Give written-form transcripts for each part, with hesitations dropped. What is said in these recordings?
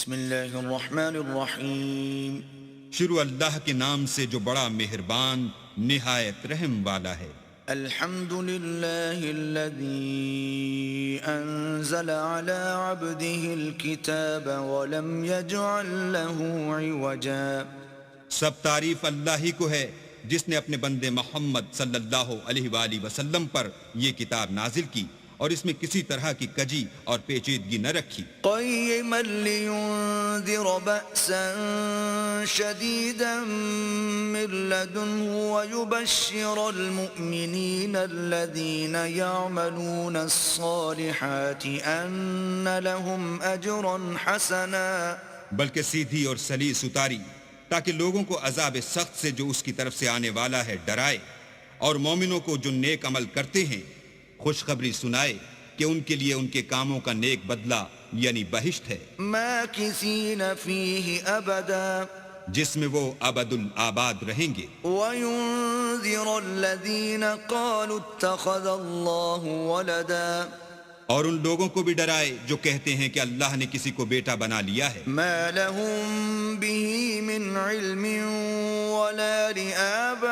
بسم اللہ الرحمن الرحیم. شروع اللہ کے نام سے جو بڑا مہربان نہایت رحم والا ہے. الحمد للہ الذی انزل على عبده الكتاب ولم يجعل له عوجا. سب تعریف اللہ ہی کو ہے جس نے اپنے بندے محمد صلی اللہ علیہ وآلہ وسلم پر یہ کتاب نازل کی اور اس میں کسی طرح کی کجی اور پیچیدگی نہ رکھی. قیما لینذر بأسا شدیدا من لدنه ویبشر المؤمنین الذین یعملون الصالحات ان لهم اجرا حسنا. بلکہ سیدھی اور سلیس اتاری تاکہ لوگوں کو عذاب سخت سے جو اس کی طرف سے آنے والا ہے ڈرائے، اور مومنوں کو جو نیک عمل کرتے ہیں خوشخبری سنائے کہ ان کے لیے ان کے کاموں کا نیک بدلہ یعنی بہشت ہے، ماکثین فیہ ابدا، جس میں وہ ابد الآباد رہیں گے. وینذر الذین قالوا اتخذ اللہ ولدا، اور ان لوگوں کو بھی ڈرائے جو کہتے ہیں کہ اللہ نے کسی کو بیٹا بنا لیا ہے. ما لهم به من علم ولا لآبائهم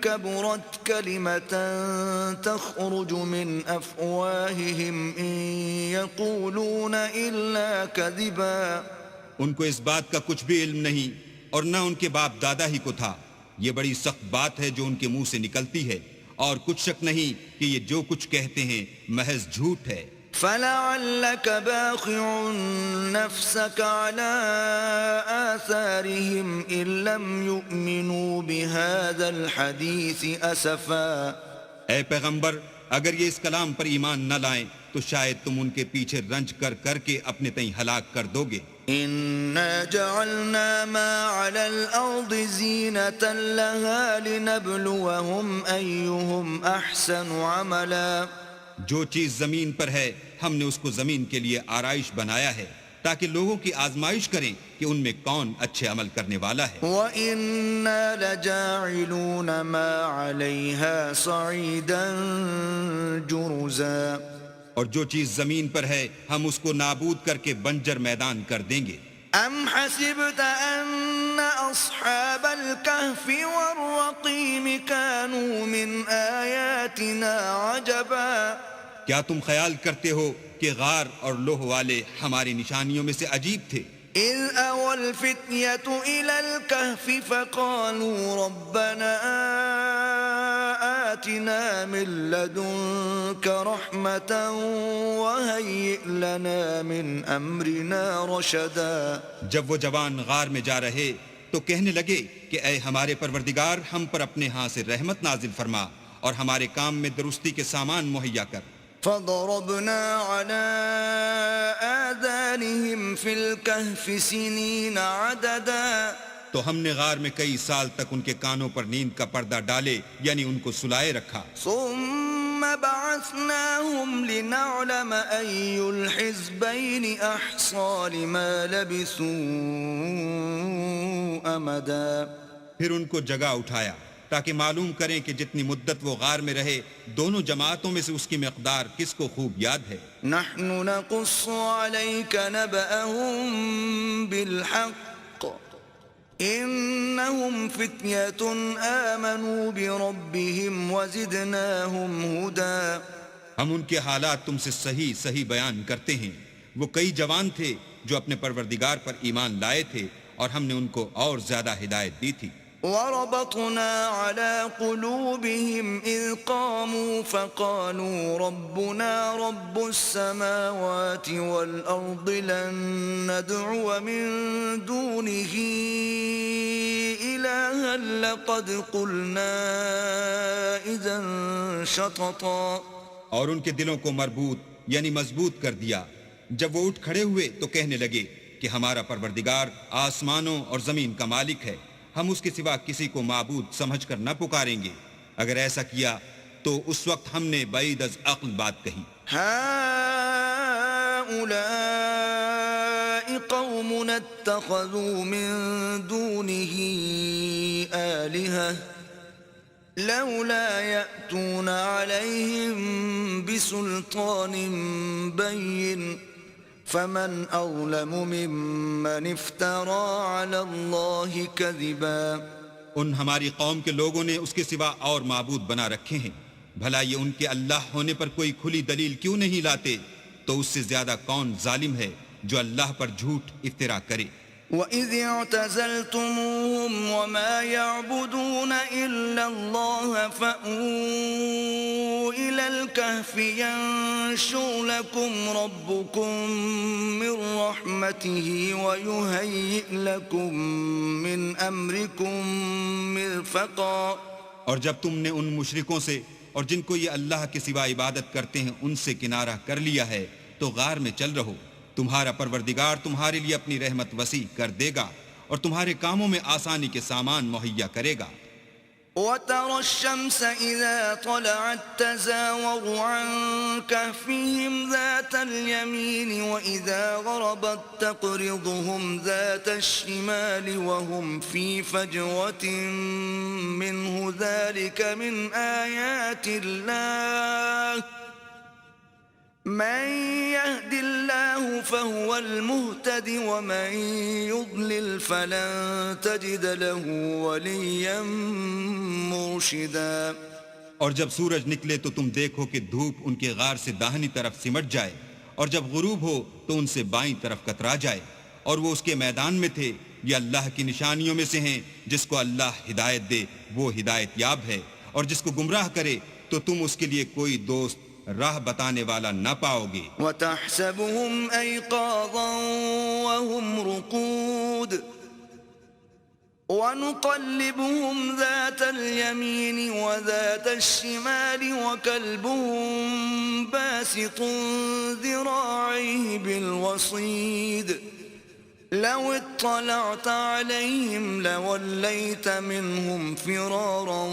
كبرت كلمة تخرج من أفواههم إن يقولون إلا كذبا. ان کو اس بات کا کچھ بھی علم نہیں اور نہ ان کے باپ دادا ہی کو تھا. یہ بڑی سخت بات ہے جو ان کے منہ سے نکلتی ہے، اور کچھ شک نہیں کہ یہ جو کچھ کہتے ہیں محض جھوٹ ہے. فلعلك باخع نفسك على آثارهم إن لم يؤمنوا بهذا الحديث أسفا. اے پیغمبر، اگر یہ اس کلام پر ایمان نہ لائیں تو شاید تم ان کے پیچھے رنج کر کر کے اپنے تئیں ہلاک کر دو گے. إنا جعلنا ما على الأرض زينة لها لنبلوهم أيهم أحسن عملا. جو چیز زمین پر ہے ہم نے اس کو زمین کے لیے آرائش بنایا ہے تاکہ لوگوں کی آزمائش کریں کہ ان میں کون اچھے عمل کرنے والا ہے. وَإِنَّا لَجَاعِلُونَ مَا عَلَيْهَا صَعِيدًا جُرُزًا. اور جو چیز زمین پر ہے ہم اس کو نابود کر کے بنجر میدان کر دیں گے. أَمْ حَسِبْتَ أَنَّ أَصْحَابَ الْكَهْفِ وَالرَّقِيمِ كَانُوا مِنْ آيَاتِنَا عَجَبًا. کیا تم خیال کرتے ہو کہ غار اور لوح والے ہماری نشانیوں میں سے عجیب تھے؟ إِذْ أَوَى الْفِتْيَةُ إِلَى الْكَهْفِ فَقَالُوا رَبَّنَا آتِنَا مِن لَّدُنكَ رَحْمَةً وَهَيِّئْ لَنَا مِنْ أَمْرِنَا رَشَدًا. جب وہ جوان غار میں جا رہے تو کہنے لگے کہ اے ہمارے پروردگار، ہم پر اپنے ہاں سے رحمت نازل فرما اور ہمارے کام میں درستی کے سامان مہیا کر. فضربنا على آذانهم في الكهف سنين عددا. تو ہم نے غار میں کئی سال تک ان کے کانوں پر نیند کا پردہ ڈالے یعنی ان کو سلائے رکھا. ثم بعثناهم لنعلم أي الحزبين أحصى لما لبثوا أمدا. پھر ان کو جگہ اٹھایا تاکہ معلوم کریں کہ جتنی مدت وہ غار میں رہے دونوں جماعتوں میں سے اس کی مقدار کس کو خوب یاد ہے. نحن نقص عليك نبأهم بالحق إنهم فتية آمنوا بربهم وزدناهم هدى. ہم ان کے حالات تم سے صحیح صحیح بیان کرتے ہیں. وہ کئی جوان تھے جو اپنے پروردگار پر ایمان لائے تھے اور ہم نے ان کو اور زیادہ ہدایت دی تھی. وربطنا على قلوبهم إذ قاموا فقالوا ربنا رب السماوات والأرض لن ندعو من دونه إلها لقد قلنا إذا شططا. اور ان کے دلوں کو مربوط یعنی مضبوط کر دیا. جب وہ اٹھ کھڑے ہوئے تو کہنے لگے کہ ہمارا پروردگار آسمانوں اور زمین کا مالک ہے، ہم اس کے سوا کسی کو معبود سمجھ کر نہ پکاریں گے. اگر ایسا کیا تو اس وقت ہم نے بعید از عقل بات کہی. هؤلاء قومنا اتخذوا من دونه آلهة لولا يأتون عليهم بسلطان بين فمن أظلم ممن افترى على الله كذبا. ان ہماری قوم کے لوگوں نے اس کے سوا اور معبود بنا رکھے ہیں، بھلا یہ ان کے اللہ ہونے پر کوئی کھلی دلیل کیوں نہیں لاتے؟ تو اس سے زیادہ کون ظالم ہے جو اللہ پر جھوٹ افترا کرے؟ وَإِذِ اعْتَزَلْتُمُوهُمْ وَمَا يَعْبُدُونَ إِلَّا اللَّهَ فَأْوُوا إِلَى الْكَهْفِ يَنشُرْ لَكُمْ رَبُّكُمْ مِنْ رَحْمَتِهِ وَيُهَيِّئْ لَكُمْ مِنْ أَمْرِكُمْ مِرْفَقًا. اور جب تم نے ان مشرکوں سے اور جن کو یہ اللہ کے سوا عبادت کرتے ہیں ان سے کنارہ کر لیا ہے تو غار میں چل رہو، تمہارا پروردگار تمہارے لیے اپنی رحمت وسیع کر دے گا اور تمہارے کاموں میں آسانی کے سامان مہیا کرے گا. وَتَرَى الشَّمْسَ إِذَا طَلَعَتْ تَزَاوَرُ عَنْ كَهْفِهِمْ ذَاتَ الْيَمِينِ وَإِذَا غَرَبَتْ تَقْرِضُهُمْ ذَاتَ الشِّمَالِ وَهُمْ فِي فَجْوَةٍ مِّنْهُ ذَلِكَ مِنْ آيَاتِ اللَّهِ مَنْ يَهْدِ اللَّهُ فَهُوَ الْمُهْتَدِ وَمَنْ يُضْلِلْ فَلَنْ تَجِدَ لَهُ وَلِيًّا مُرْشِدًا. اور جب سورج نکلے تو تم دیکھو کہ دھوپ ان کے غار سے داہنی طرف سمٹ جائے، اور جب غروب ہو تو ان سے بائیں طرف کترا جائے، اور وہ اس کے میدان میں تھے. یہ اللہ کی نشانیوں میں سے ہیں، جس کو اللہ ہدایت دے وہ ہدایت یاب ہے، اور جس کو گمراہ کرے تو تم اس کے لیے کوئی دوست راہ بتانے والا نہ پاؤ گے. وَتَحْسَبُهُمْ أَيْقَاظًا وَهُمْ رُقُودٌ وَنُقَلِّبُهُمْ ذَاتَ الْيَمِينِ وَذَاتَ الشِّمَالِ وَكَلْبُهُمْ بَاسِطٌ ذِرَاعَيْهِ بِالْوَصِيدِ لَوِ اطَّلَعْتَ عَلَيْهِمْ لَوَلَّيْتَ مِنْهُمْ فِرَارًا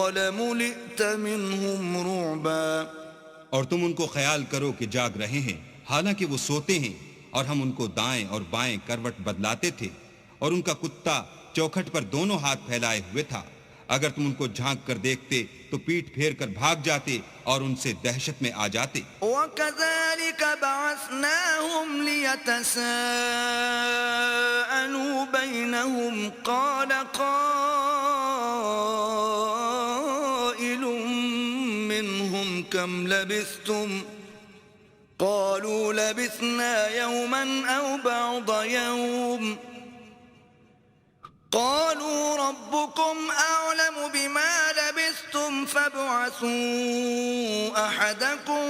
وَلَمُلِئْتَ مِنْهُمْ رُعْبًا. اور تم ان کو خیال کرو کہ جاگ رہے ہیں حالانکہ وہ سوتے ہیں، اور ہم ان کو دائیں اور بائیں کروٹ بدلاتے تھے، اور ان کا کتا چوکھٹ پر دونوں ہاتھ پھیلائے ہوئے تھا. اگر تم ان کو جھانک کر دیکھتے تو پیٹھ پھیر کر بھاگ جاتے اور ان سے دہشت میں آ جاتے. وَكَذَلِكَ بَعَثْنَاهُمْ لِيَتَسَاءَلُوا بَيْنَهُمْ قَالَ قَائِلٌ مِّنْهُمْ كَمْ لَبِثْتُمْ قَالُوا لَبِثْنَا يَوْمًا أَوْ بَعْضَ يَوْمٍ قالوا ربكم أعلم بما لبثتم فابعثوا أحدكم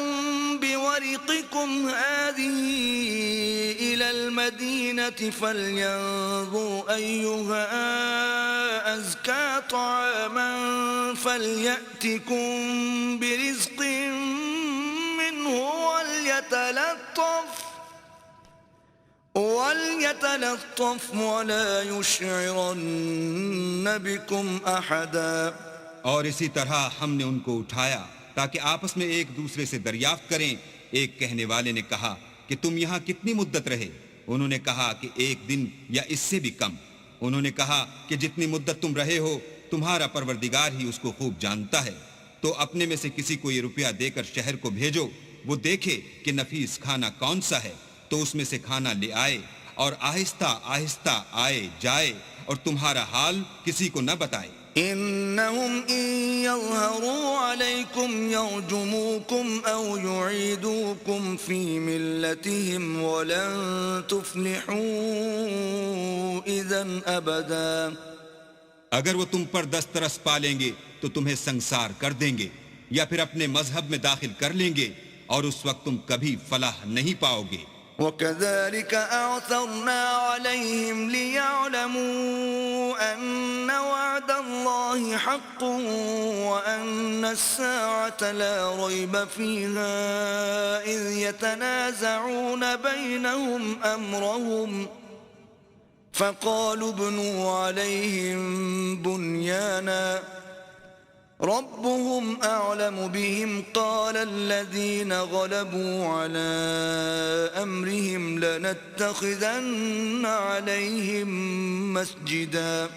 بورقكم هذه إلى المدينة فلينظر أيها أزكى طعاما فليأتكم برزق منه وَلْيَتَلَطَّفْ وَلَا يُشْعِرَنَّ بِكُمْ أَحَدًا. اور اسی طرح ہم نے ان کو اٹھایا تاکہ آپس میں ایک دوسرے سے دریافت کریں. ایک کہنے والے نے کہا کہ تم یہاں کتنی مدت رہے؟ انہوں نے کہا کہ 1 دن یا اس سے بھی کم. انہوں نے کہا کہ جتنی مدت تم رہے ہو تمہارا پروردگار ہی اس کو خوب جانتا ہے. تو اپنے میں سے کسی کو یہ روپیہ دے کر شہر کو بھیجو، وہ دیکھے کہ نفیس کھانا کون سا ہے تو اس میں سے کھانا لے آئے، اور آہستہ آہستہ آئے جائے اور تمہارا حال کسی کو نہ بتائے. إنهم إن يظهروا عليكم يرجموكم أو يعيدوكم في ملتهم ولن تفلحوا إذن أبدا. اگر وہ تم پر دسترس پالیں گے تو تمہیں سنسار کر دیں گے یا پھر اپنے مذہب میں داخل کر لیں گے، اور اس وقت تم کبھی فلاح نہیں پاؤ گے. وَكَذَلِكَ أَعْثَرْنَا عَلَيْهِمْ لِيَعْلَمُوا أَنَّ وَعْدَ اللَّهِ حَقٌّ وَأَنَّ السَّاعَةَ لَا رَيْبَ فِيهَا إِذْ يَتَنَازَعُونَ بَيْنَهُمْ أَمْرَهُمْ فَقَالُوا ابْنُوا عَلَيْهِمْ بُنْيَانًا ربهم أعلم بهم قال الذين غلبوا على أمرهم لنتخذن عليهم مسجدا.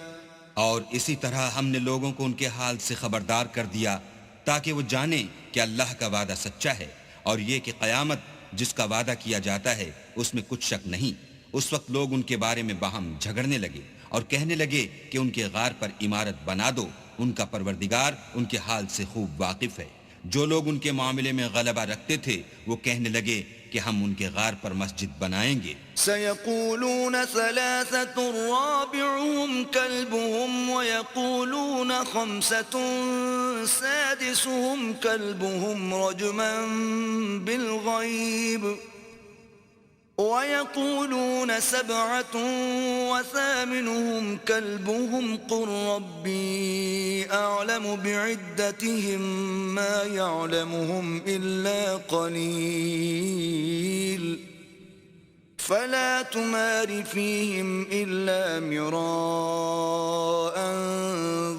اور اسی طرح ہم نے لوگوں کو ان کے حال سے خبردار کر دیا تاکہ وہ جانیں کہ اللہ کا وعدہ سچا ہے، اور یہ کہ قیامت جس کا وعدہ کیا جاتا ہے اس میں کچھ شک نہیں۔ اس وقت لوگ ان کے بارے میں باہم جھگڑنے لگے اور کہنے لگے کہ ان کے غار پر عمارت بنا دو، ان کا پروردگار ان کے حال سے خوب واقف ہے۔ جو لوگ ان کے معاملے میں غلبہ رکھتے تھے وہ کہنے لگے کہ ہم ان کے غار پر مسجد بنائیں گے۔ سيقولون ثلاثة رابعهم كلبهم ويقولون خمسة سادسهم كلبهم رجما بالغيب ويقولون سبعة وثامنهم كلبهم قل ربي أعلم بعدتهم ما يعلمهم إلا قليل فلا تمار فيهم إلا مراء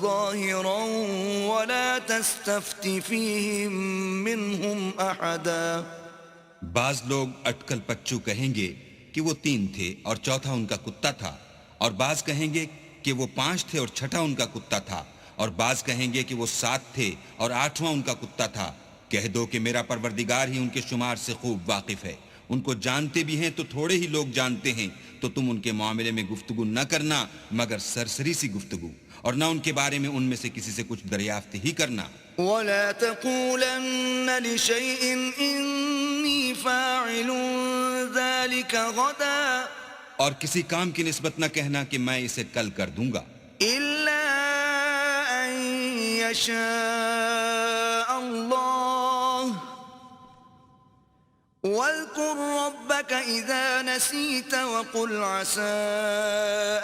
ظاهرا ولا تستفت فيهم منهم أحدا۔ بعض لوگ اٹکل پچو کہیں گے کہ وہ 3 تھے اور چوتھا ان کا کتا تھا، اور بعض کہیں گے کہ وہ 5 تھے اور چھٹا ان کا کتا تھا، اور بعض کہیں گے کہ وہ 7 تھے اور 8واں ان کا کتا تھا۔ کہہ دو کہ میرا پروردگار ہی ان کے شمار سے خوب واقف ہے، ان کو جانتے بھی ہیں تو تھوڑے ہی لوگ جانتے ہیں، تو تم ان کے معاملے میں گفتگو نہ کرنا مگر سرسری سی گفتگو، اور نہ ان کے بارے میں ان میں سے کسی سے کچھ دریافت ہی کرنا۔ ولا تقولن لشيء إني فاعل ذلك غدا، اور کسی کام کی نسبت نہ کہنا کہ میں اسے کل کر دوں گا، إلا أن يشاء الله، واذكر ربك إذا نسيت وقل عسى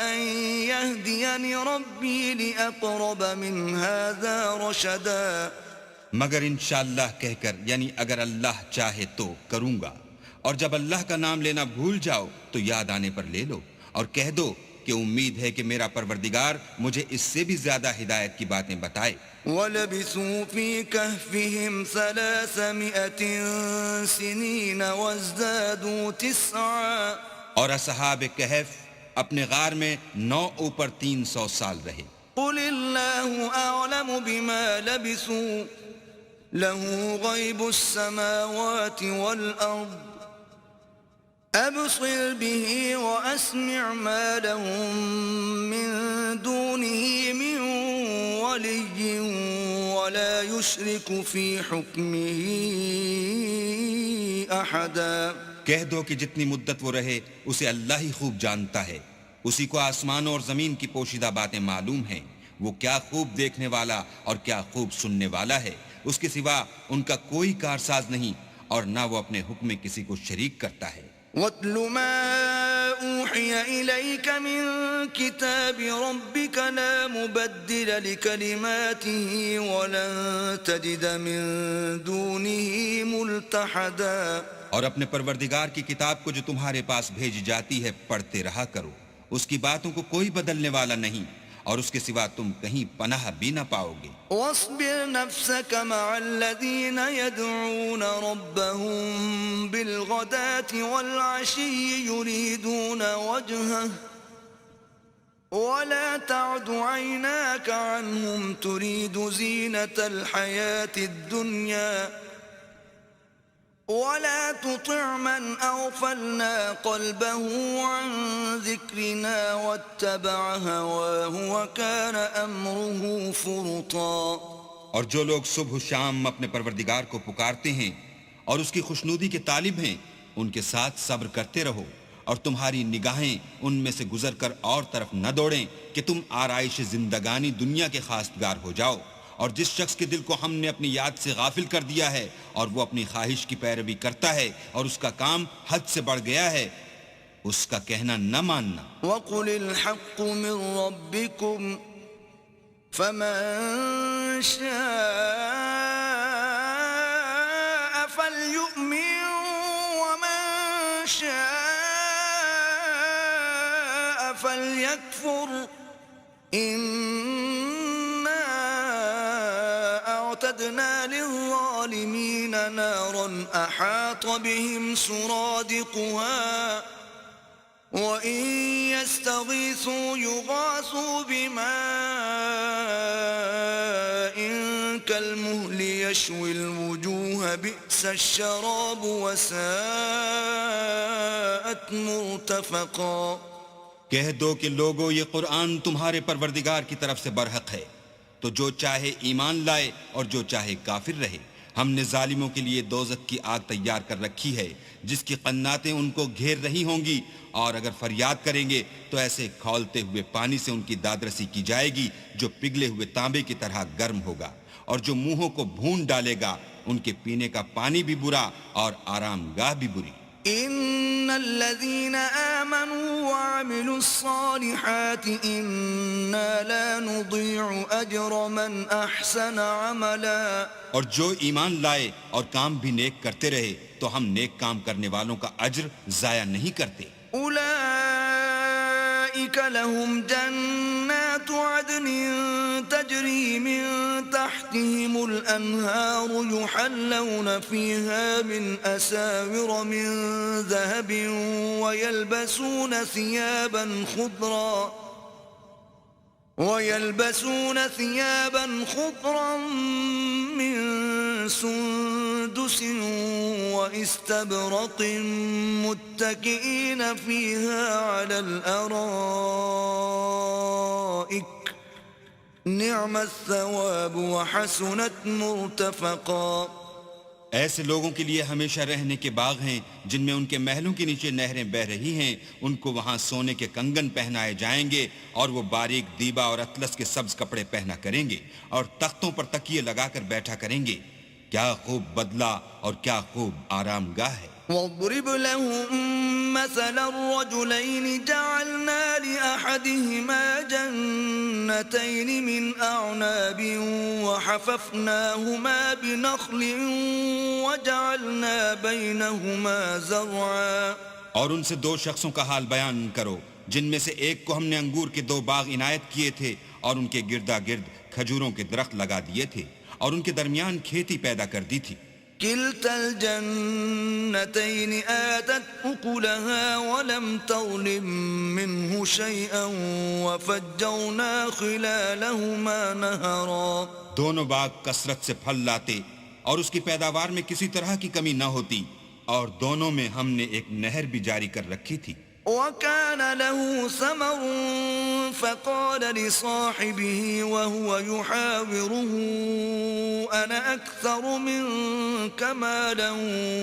أن يهديني ربي لأقرب من هذا رشدا۔ مگر انشاءاللہ کہہ کر، یعنی اگر اللہ چاہے تو کروں گا، اور جب اللہ کا نام لینا بھول جاؤ تو یاد آنے پر لے لو، اور کہہ دو کہ امید ہے کہ میرا پروردگار مجھے اس سے بھی زیادہ ہدایت کی باتیں بتائے۔ وَلَبِثُوا فِي كَهْفِهِمْ 300 سِنِينَ وَازْدَادُوا 9، اور اصحاب کہف اپنے غار میں 9 اوپر 300 سال رہے۔ قُلِ اللَّهُ أَعْلَمُ بِمَا لَبِثُوا لَهُ غَيْبُ السَّمَاوَاتِ وَالْأَرْضِ أَبْصِرْ بِهِ وَأَسْمِعْ مَا لَهُم مِّن دُونِهِ مِن وَلِيٍّ وَلَا يُشْرِكُ فِي حُكْمِهِ أَحَدًا۔ کہہ دو کہ جتنی مدت وہ رہے اسے اللہ ہی خوب جانتا ہے، اسی کو آسمانوں اور زمین کی پوشیدہ باتیں معلوم ہیں، وہ کیا خوب دیکھنے والا اور کیا خوب سننے والا ہے، اس کے سوا ان کا کوئی کارساز نہیں، اور نہ وہ اپنے حکم میں کسی کو شریک کرتا ہے۔ وَاتْلُ مَا أُوحِيَ إِلَيْكَ مِن كِتَابِ رَبِّكَ لَا مُبَدِّلَ لِكَلِمَاتِهِ وَلَن تَجِدَ مِن دُونِهِ مُلْتَحَدًا۔ اور اپنے پروردگار کی کتاب کو جو تمہارے پاس بھیجی جاتی ہے پڑھتے رہا کرو، اس کی باتوں کو کوئی بدلنے والا نہیں، اور اس کے سوا تم کہیں پناہ بھی نہ پاؤ گے۔ وَاصْبِرْ نَفْسَكَ مَعَ الَّذِينَ يَدْعُونَ رَبَّهُم بِالْغَدَاةِ وَالْعَشِيِّ يُرِيدُونَ وَجْهَهُ وَلَا تَعْدُ عَيْنَاكَ عَنْهُمْ تُرِيدُ زِينَةَ الْحَيَاةِ الدُّنْيَا وَلَا تُطِعْ مَنْ أَغْفَلْنَا قَلْبَهُ عَنْ ذِكْرِنَا وَاتَّبَعَ هَوَاهُ وَكَانَ أَمْرُهُ فُرُطًا۔ اور جو لوگ صبح و شام اپنے پروردگار کو پکارتے ہیں اور اس کی خوشنودی کے طالب ہیں، ان کے ساتھ صبر کرتے رہو، اور تمہاری نگاہیں ان میں سے گزر کر اور طرف نہ دوڑیں کہ تم آرائش زندگانی دنیا کے خواستگار ہو جاؤ۔ اور جس شخص کے دل کو ہم نے اپنی یاد سے غافل کر دیا ہے اور وہ اپنی خواہش کی پیروی کرتا ہے اور اس کا کام حد سے بڑھ گیا ہے، اس کا کہنا نہ ماننا۔ وَقُلِ الْحَقُّ مِن رَّبِّكُمْ فَمَن شَاءَ فَلْيُؤْمِن وَمَن شَاءَ فَلْيَكْفُرْ أعتدنا للظالمين نارا أحاط بهم سرادقها وإن يستغيثوا يغاثوا بماء كالمهل يشوي الوجوه بئس الشراب وساءت مرتفقا۔ کہہ دو کہ لوگو یہ قرآن تمہارے پروردگار کی طرف سے برحق ہے، تو جو چاہے ایمان لائے اور جو چاہے کافر رہے۔ ہم نے ظالموں کے لیے دوزخ کی آگ تیار کر رکھی ہے جس کی قناتیں ان کو گھیر رہی ہوں گی، اور اگر فریاد کریں گے تو ایسے کھولتے ہوئے پانی سے ان کی دادرسی کی جائے گی جو پگھلے ہوئے تانبے کی طرح گرم ہوگا، اور جو منہوں کو بھون ڈالے گا ان کے پینے کا پانی بھی برا اور آرام گاہ بھی بری۔ ان الذين آمنوا وعملوا الصالحات انا لا نضيع اجر من احسن عملا۔ اور جو ایمان لائے اور کام بھی نیک کرتے رہے تو ہم نیک کام کرنے والوں کا اجر ضائع نہیں کرتے۔ اولئك لهم جنات عدن تجري من تحتهم الانهار يحلون فيها من اساور من ذهب ويلبسون ثيابا خضرا من سندس واستبرق متكئين فيها على الارائك نعم الثواب وحسنت مرتفقا۔ ایسے لوگوں کے لیے ہمیشہ رہنے کے باغ ہیں جن میں ان کے محلوں کے نیچے نہریں بہہ رہی ہیں، ان کو وہاں سونے کے کنگن پہنائے جائیں گے اور وہ باریک دیبا اور اطلس کے سبز کپڑے پہنا کریں گے اور تختوں پر تکیے لگا کر بیٹھا کریں گے۔ کیا خوب بدلہ اور کیا خوب آرام گاہ ہے۔ واضرب لهم مثل الرجلين جعلنا لأحدهما جنتين من أعناب وحففناهما بنخل وجعلنا بينهما زرعا۔ اور ان سے دو شخصوں کا حال بیان کرو جن میں سے ایک کو ہم نے انگور کے 2 باغ عنایت کیے تھے اور ان کے گردا گرد کھجوروں کے درخت لگا دیے تھے اور ان کے درمیان کھیتی پیدا کر دی تھی۔ كلتا الجنتين آتت أكلها ولم تظلم منه شيئا وفجرنا خلالهما نهرا۔ دونوں باغ کثرت سے پھل لاتے اور اس کی پیداوار میں کسی طرح کی کمی نہ ہوتی، اور دونوں میں ہم نے ایک نہر بھی جاری کر رکھی تھی۔ وكان له ثمر فقال لصاحبه وهو يحاوره أنا أكثر منك مالا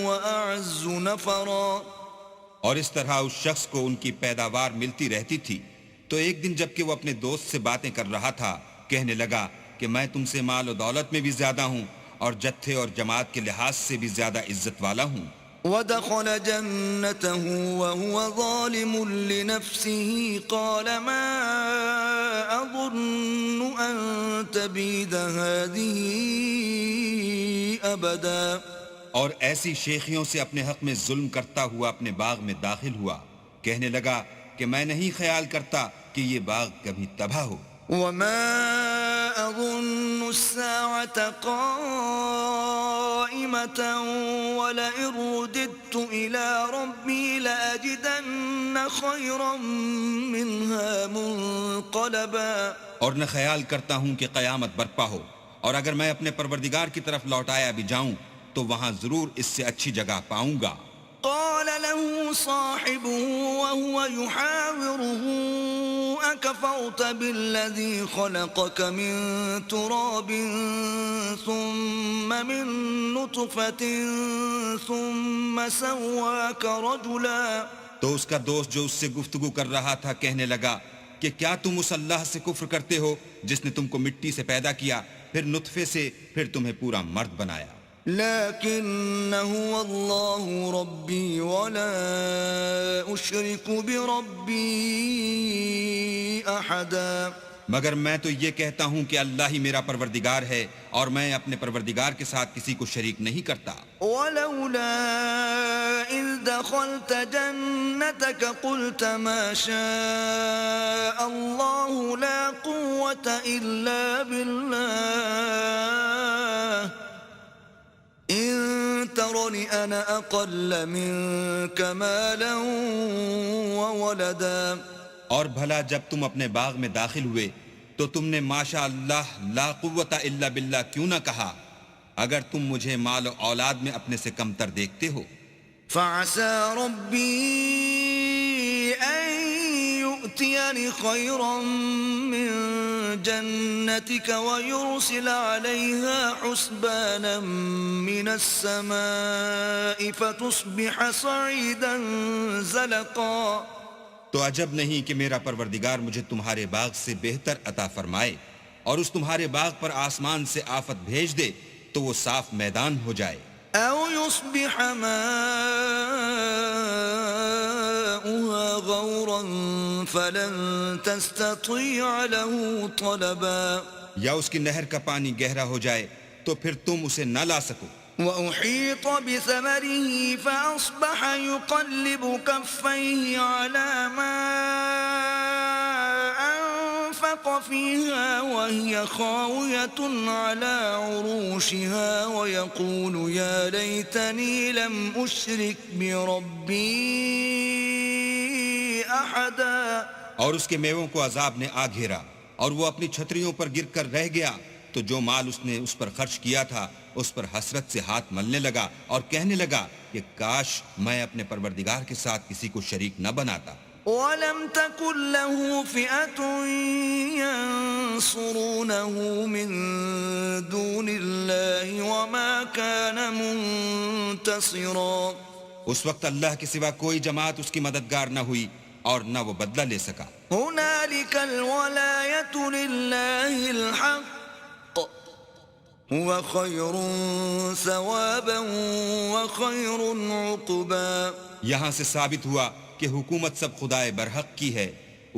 وأعز نفرا۔ اور اس طرح اس شخص کو ان کی پیداوار ملتی رہتی تھی، تو ایک دن جب کہ وہ اپنے دوست سے باتیں کر رہا تھا کہنے لگا کہ میں تم سے مال و دولت میں بھی زیادہ ہوں اور جتھے اور جماعت کے لحاظ سے بھی زیادہ عزت والا ہوں۔ ودخل جنته وهو ظالم لنفسه قال ما أظن أن تبيد هذه أبدا۔ اور ایسی شیخیوں سے اپنے حق میں ظلم کرتا ہوا اپنے باغ میں داخل ہوا، کہنے لگا کہ میں نہیں خیال کرتا کہ یہ باغ کبھی تباہ ہو۔ وما أظن الساعة قائمة ولئن رددت إلى ربي لأجدن خيرا منها منقلبا۔ اور نہ خیال کرتا ہوں کہ قیامت برپا ہو، اور اگر میں اپنے پروردگار کی طرف لوٹایا بھی جاؤں تو وہاں ضرور اس سے اچھی جگہ پاؤں گا۔ قال له صاحبه وهو يحاوره أكفرت بالذي خلقك من تراب ثم من نطفة ثم سواك رجلا۔ تو اس کا دوست جو اس سے گفتگو کر رہا تھا کہنے لگا کہ کیا تم اس اللہ سے کفر کرتے ہو جس نے تم کو مٹی سے پیدا کیا، پھر نطفے سے، پھر تمہیں پورا مرد بنایا۔ لكن هو الله ربي ولا أشرك بربي أحدا۔ مگر میں تو یہ کہتا ہوں کہ اللہ ہی میرا پروردگار ہے اور میں اپنے پروردگار کے ساتھ کسی کو شریک نہیں کرتا۔ ولولا إذ دخلت جنتك قلت ما شاء الله لا قوة إلا بالله إن ترني أنا أقل منك مالا وولدا۔ اور بھلا جب تم اپنے باغ میں داخل ہوئے تو تم نے ماشاء اللہ لا قوت الا باللہ کیوں نہ کہا اگر تم مجھے مال و اولاد میں اپنے سے کمتر دیکھتے ہو؟ فعسى ربي أن يؤتيني خيرا من جنتك ويرسل عليها حسبانا من السماء فتصبح صعيدا زلقا. تو عجب نہیں کہ میرا پروردگار مجھے تمہارے باغ سے بہتر عطا فرمائے اور اس تمہارے باغ پر آسمان سے آفت بھیج دے تو وہ صاف میدان ہو جائے. أو يصبح ماؤها غورا فلن تستطيع له طلبا. یا اس کی نہر کا پانی گہرا ہو جائے تو پھر تم اسے نہ لا سکو. وأحيط بثمره فأصبح يقلب كفيه على ما أنفق فيها وهي خاوية على عروشها ويقول يا ليتني لم أشرك بربي أحدا. اور اس کے میووں کو عذاب نے آ گھیرا اور وہ اپنی چھتریوں پر گر کر رہ گیا تو جو مال اس نے اس پر خرچ کیا تھا اس پر حسرت سے ہاتھ ملنے لگا اور کہنے لگا کہ کاش میں اپنے پروردگار کے ساتھ کسی کو شریک نہ بناتا. وَلَمْ تَكُنْ لَهُ فِئَةٌ يَنصُرُونَهُ مِن دُونِ اللَّهِ وَمَا كَانَ مُنتَصِرًا. اس وقت اللہ کے سوا کوئی جماعت اس کی مددگار نہ ہوئی اور نہ وہ بدلہ لے سکا. هُنَالِكَ الْوَلَایَةُ لِلَّهِ الْحَقِّ هُوَ خَيْرٌ ثَوَابًا وَخَيْرٌ عُقْبًا. یہاں سے ثابت ہوا کہ حکومت سب خدائے برحق کی ہے،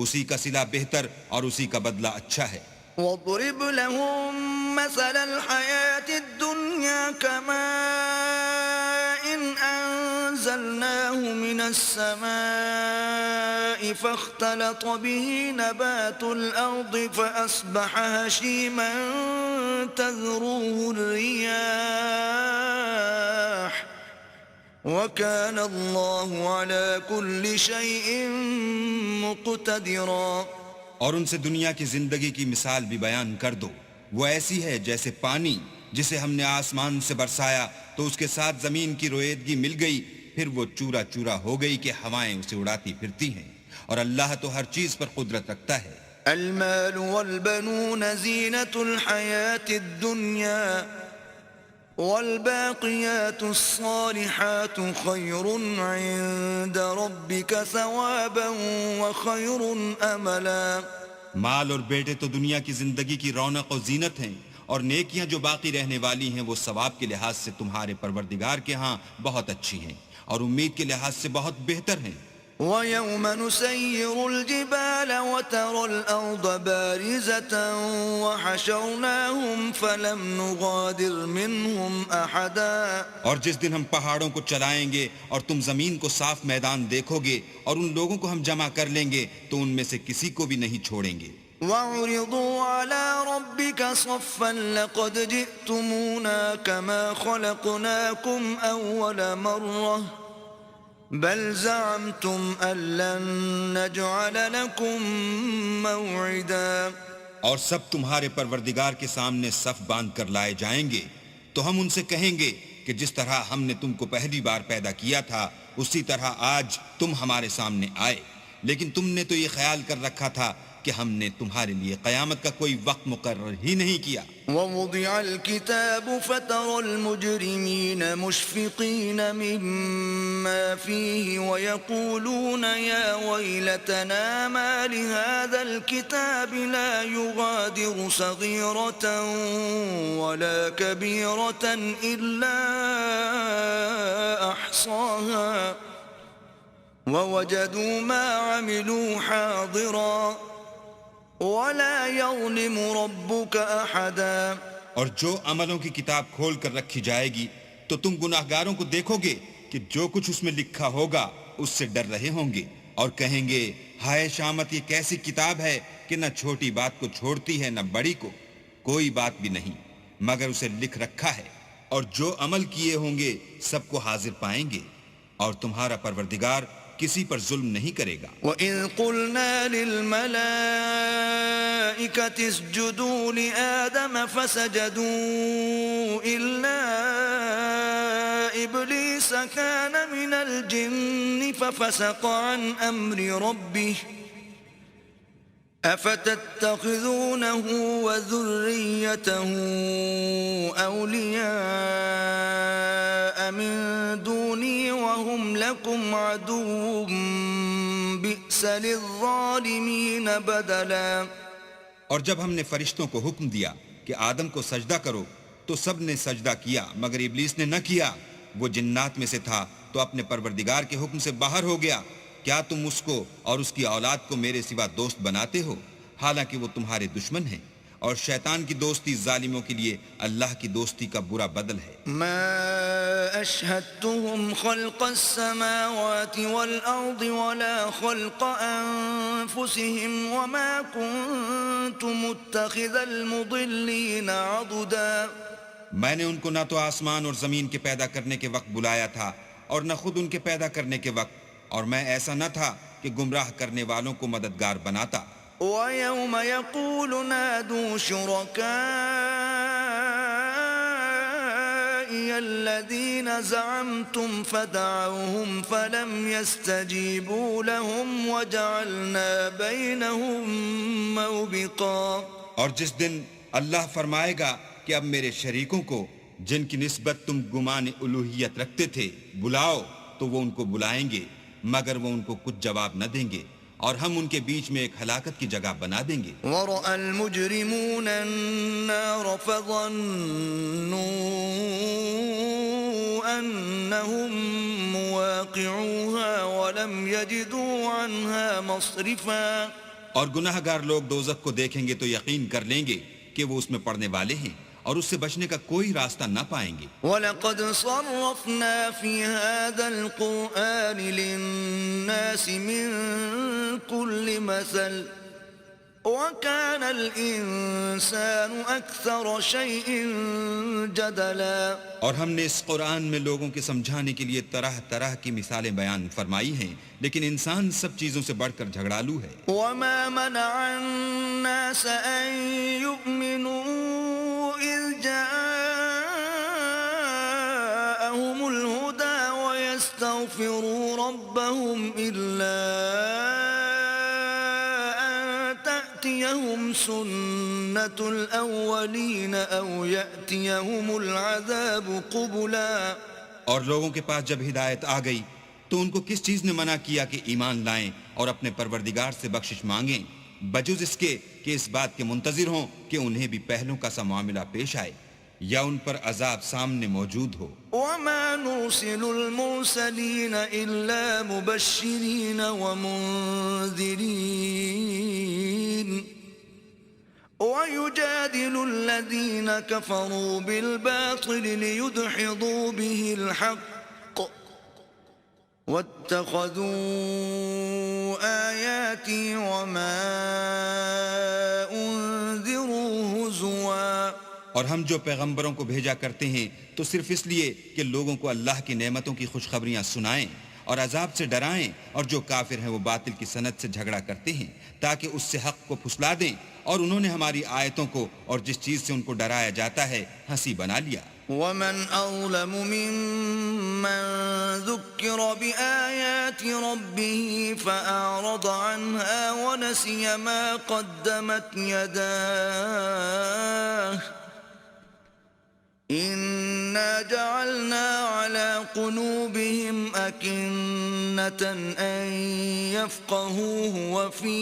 اسی کا صلہ بہتر اور اسی کا بدلہ اچھا ہے. وَاضْرِبْ لَهُم مَّثَلَ الْحَيَاةِ الدُّنْيَا كَمَاءٍ أَنزَلْنَاهُ مِنَ السَّمَاءِ فَاخْتَلَطَ بِهِ نَبَاتُ الْأَرْضِ فَأَصْبَحَ هَشِيمًا تَذْرُوهُ الرِّيَاحُ وَكَانَ اللَّهُ عَلَى كُلِّ شَيْءٍ مُقْتَدِرًا. اور ان سے دنیا کی زندگی کی مثال بھی بیان کر دو. وہ ایسی ہے جیسے پانی جسے ہم نے آسمان سے برسایا تو اس کے ساتھ زمین کی رویدگی مل گئی، پھر وہ چورا چورا ہو گئی کہ ہوائیں اسے اڑاتی پھرتی ہیں، اور اللہ تو ہر چیز پر قدرت رکھتا ہے. المال والبنون زينة الحياة الدنيا والباقيات الصالحات خير عند ربك ثوابا وخير أملا. مال اور بیٹے تو دنیا کی زندگی کی رونق و زینت ہیں، اور نیکیاں جو باقی رہنے والی ہیں وہ ثواب کے لحاظ سے تمہارے پروردگار کے ہاں بہت اچھی ہیں اور امید کے لحاظ سے بہت بہتر ہیں. وَيَوْمَ نُسَيِّرُ الْجِبَالَ وَتَرَى الْأَرْضَ بَارِزَةً وَحَشَرْنَاهُمْ فَلَمْ نُغَادِرْ مِنْهُمْ أَحَدًا. اور جس دن ہم پہاڑوں کو چلائیں گے اور تم زمین کو صاف میدان دیکھو گے اور ان لوگوں کو ہم جمع کر لیں گے تو ان میں سے کسی کو بھی نہیں چھوڑیں گے. وَعُرِضُوا عَلَى رَبِّكَ صَفًّا لَقَدْ جِئْتُمُونَا كَمَا خَلَقْنَاكُمْ أَوَّلَ مَرَّةٍ بل زعمتم أن لن نجعل لكم موعدا. اور سب تمہارے پروردگار کے سامنے صف باندھ کر لائے جائیں گے تو ہم ان سے کہیں گے کہ جس طرح ہم نے تم کو پہلی بار پیدا کیا تھا اسی طرح آج تم ہمارے سامنے آئے، لیکن تم نے تو یہ خیال کر رکھا تھا کہ ہم نے تمہارے لیے قیامت کا کوئی وقت مقرر ہی نہیں کیا. ووضع الكتاب فترى المجرمين مشفقين مما فيه ويقولون يا ويلتنا ما لهذا الكتاب لا يغادر صغيرة ولا كبيرة إلا أحصاها ووجدوا ما عملوا حاضرا وَلَا يَظْلِمُ رَبُّكَ أَحَدًا. اور جو عملوں کی کتاب کھول کر رکھی جائے گی تو تم گناہگاروں کو دیکھو گے کہ جو کچھ اس میں لکھا ہوگا اس سے ڈر رہے ہوں گے اور کہیں گے ہائے شامت یہ کیسی کتاب ہے کہ نہ چھوٹی بات کو چھوڑتی ہے نہ بڑی کو، کوئی بات بھی نہیں مگر اسے لکھ رکھا ہے، اور جو عمل کیے ہوں گے سب کو حاضر پائیں گے، اور تمہارا پروردگار کسی پر ظلم نہیں کرے گا۔ وَإِذْ قُلْنَا لِلْمَلَائِكَةِ اسْجُدُوا لِآدَمَ فَسَجَدُوا إِلَّا إِبْلِيسَ كَانَ مِنَ الْجِنِّ فَفَسَقَ عَنْ أَمْرِ رَبِّهِ أَفَتَتَّخِذُونَهُ وَذُرِّيَّتَهُ أَوْلِيَاءَ مِن دُونِي وَهُمْ لَكُمْ عَدُوٌّ بِئْسَ لِلظَّالِمِينَ بَدَلًا۔ اور جب ہم نے فرشتوں کو حکم دیا کہ آدم کو سجدہ کرو تو سب نے سجدہ کیا مگر ابلیس نے نہ کیا، وہ جنات میں سے تھا تو اپنے پروردگار کے حکم سے باہر ہو گیا۔ کیا تم اس کو اور اس کی اولاد کو میرے سوا دوست بناتے ہو، حالانکہ وہ تمہارے دشمن ہیں، اور شیطان کی دوستی ظالموں کے لیے اللہ کی دوستی کا برا بدل ہے۔ ما أشهدتهم خلق السماوات والأرض ولا خلق أنفسهم وما كنت متخذ المضلين عضدا۔ میں نے ان کو نہ تو آسمان اور زمین کے پیدا کرنے کے وقت بلایا تھا اور نہ خود ان کے پیدا کرنے کے وقت، اور میں ایسا نہ تھا کہ گمراہ کرنے والوں کو مددگار بناتا۔ وَيَوْمَ يَقُولُ نَادُوا شُرَكَائِيَ الَّذِينَ زَعَمْتُمْ فَدَعَوْهُمْ فَلَمْ يَسْتَجِيبُوا لَهُمْ وَجَعَلْنَا بَيْنَهُمْ مَوْبِقًا۔ اور جس دن اللہ فرمائے گا کہ اب میرے شریکوں کو جن کی نسبت تم گمان الوہیت رکھتے تھے بلاؤ، تو وہ ان کو بلائیں گے مگر وہ ان کو کچھ جواب نہ دیں گے، اور ہم ان کے بیچ میں ایک ہلاکت کی جگہ بنا دیں گے۔ وَرَأَى الْمُجْرِمُونَ النَّارَ فَظَنُّوا أَنَّهُمْ مُوَاقِعُوهَا وَلَمْ يَجِدُوا عَنْهَا مَصْرِفًا۔ اور گناہ گار لوگ دوزخ کو دیکھیں گے تو یقین کر لیں گے کہ وہ اس میں پڑنے والے ہیں، اور اس سے بچنے کا کوئی راستہ نہ پائیں گے۔ وَلَقَدْ صَرَّفْنَا فِي هَذَا الْقُرْآنِ لِلنَّاسِ مِنْ كُلِّ مَثَلٍ وَكَانَ الْإِنسَانُ أَكْثَرَ شَيْءٍ جَدَلًا۔ اور ہم نے اس قرآن میں لوگوں کے سمجھانے کے لیے طرح طرح کی مثالیں بیان فرمائی ہیں، لیکن انسان سب چیزوں سے بڑھ کر جھگڑالو ہے۔ وَمَا مَنَعَ النَّاسَ أَن يُؤْمِنُوا إِذْ جَاءَهُمُ الْهُدَى وَيَسْتَغْفِرُوا رَبَّهُمْ إِلَّا أَن تَأْتِيَهُمْ سُنَّةُ الْأَوَّلِينَ أَوْ يَأْتِيَهُمُ الْعَذَابُ قُبُلًا۔ اور لوگوں کے پاس جب ہدایت آ گئی تو ان کو کس چیز نے منع کیا کہ ایمان لائیں اور اپنے پروردگار سے بخشش مانگیں، بجز اس کے کہ اس بات کے منتظر ہوں کہ انہیں بھی پہلوں کا سا معاملہ پیش آئے یا ان پر عذاب سامنے موجود ہو۔ وَمَا نُرْسِلُ الْمُرْسَلِينَ إِلَّا مُبَشِّرِينَ وَمُنذِرِينَ وَيُجَادِلُ الَّذِينَ كَفَرُوا بِالْبَاطِلِ لِيُدْحِضُوا بِهِ الْحَقَّ وَاتَّخَذُوا آيَاتِي وَمَا أُنذِرُوا هُزُوًا۔ اور ہم جو پیغمبروں کو بھیجا کرتے ہیں تو صرف اس لیے کہ لوگوں کو اللہ کی نعمتوں کی خوشخبریاں سنائیں اور عذاب سے ڈرائیں، اور جو کافر ہیں وہ باطل کی سند سے جھگڑا کرتے ہیں تاکہ اس سے حق کو پھسلا دیں، اور انہوں نے ہماری آیتوں کو اور جس چیز سے ان کو ڈرایا جاتا ہے ہنسی بنا لیا۔ وَمَنْ أَظْلَمُ مِمَّنْ ذُكِّرَ بِآيَاتِ رَبِّهِ فَأَعْرَضَ عَنْهَا وَنَسِيَ مَا قَدَّمَتْ يَدَاهُ إِنَّا جَعَلْنَا عَلَى قُلُوبِهِمْ أَكِنَّةً أَن يَفْقَهُوهُ وَفِي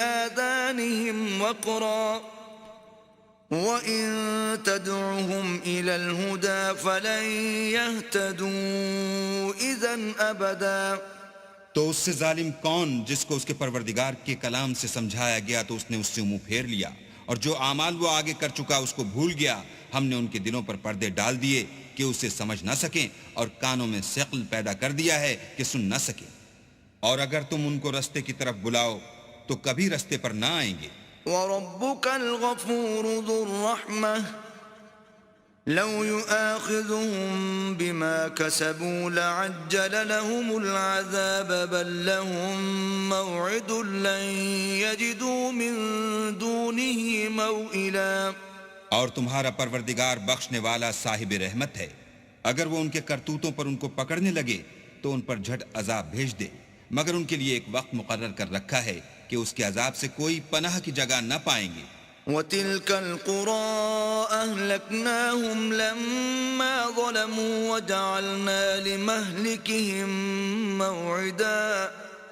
آذَانِهِمْ وَقْرًا وَإِن تَدْعُهُمْ إِلَى الْهُدَى فَلَن يَهْتَدُوا إِذًا أَبَدًا۔ تو اس سے ظالم کون جس کو اس کے پروردگار کے کلام سے سمجھایا گیا تو اس نے اس سے منہ پھیر لیا، اور جو اعمال وہ آگے کر چکا اس کو بھول گیا۔ ہم نے ان کے دلوں پر پردے ڈال دیے کہ اسے سمجھ نہ سکیں، اور کانوں میں ثقل پیدا کر دیا ہے کہ سن نہ سکیں، اور اگر تم ان کو رستے کی طرف بلاؤ تو کبھی رستے پر نہ آئیں گے۔ وَرَبُّكَ الْغَفُورُ ذُو الرَّحْمَةِ لو يؤاخذهم بما كسبوا لعجل لهم العذاب بل لهم موعد لن يجدوا من دونه موئلا. اور تمہارا پروردگار بخشنے والا صاحب رحمت ہے، اگر وہ ان کے کرتوتوں پر ان کو پکڑنے لگے تو ان پر جھٹ عذاب بھیج دے، مگر ان کے لیے ایک وقت مقرر کر رکھا ہے کہ اس کے عذاب سے کوئی پناہ کی جگہ نہ پائیں گے. وَتِلْكَ الْقُرَىٰ أَهْلَكْنَاهُمْ لَمَّا ظَلَمُوا وَجَعَلْنَا لِمَهْلِكِهِمْ مَوْعِدًا.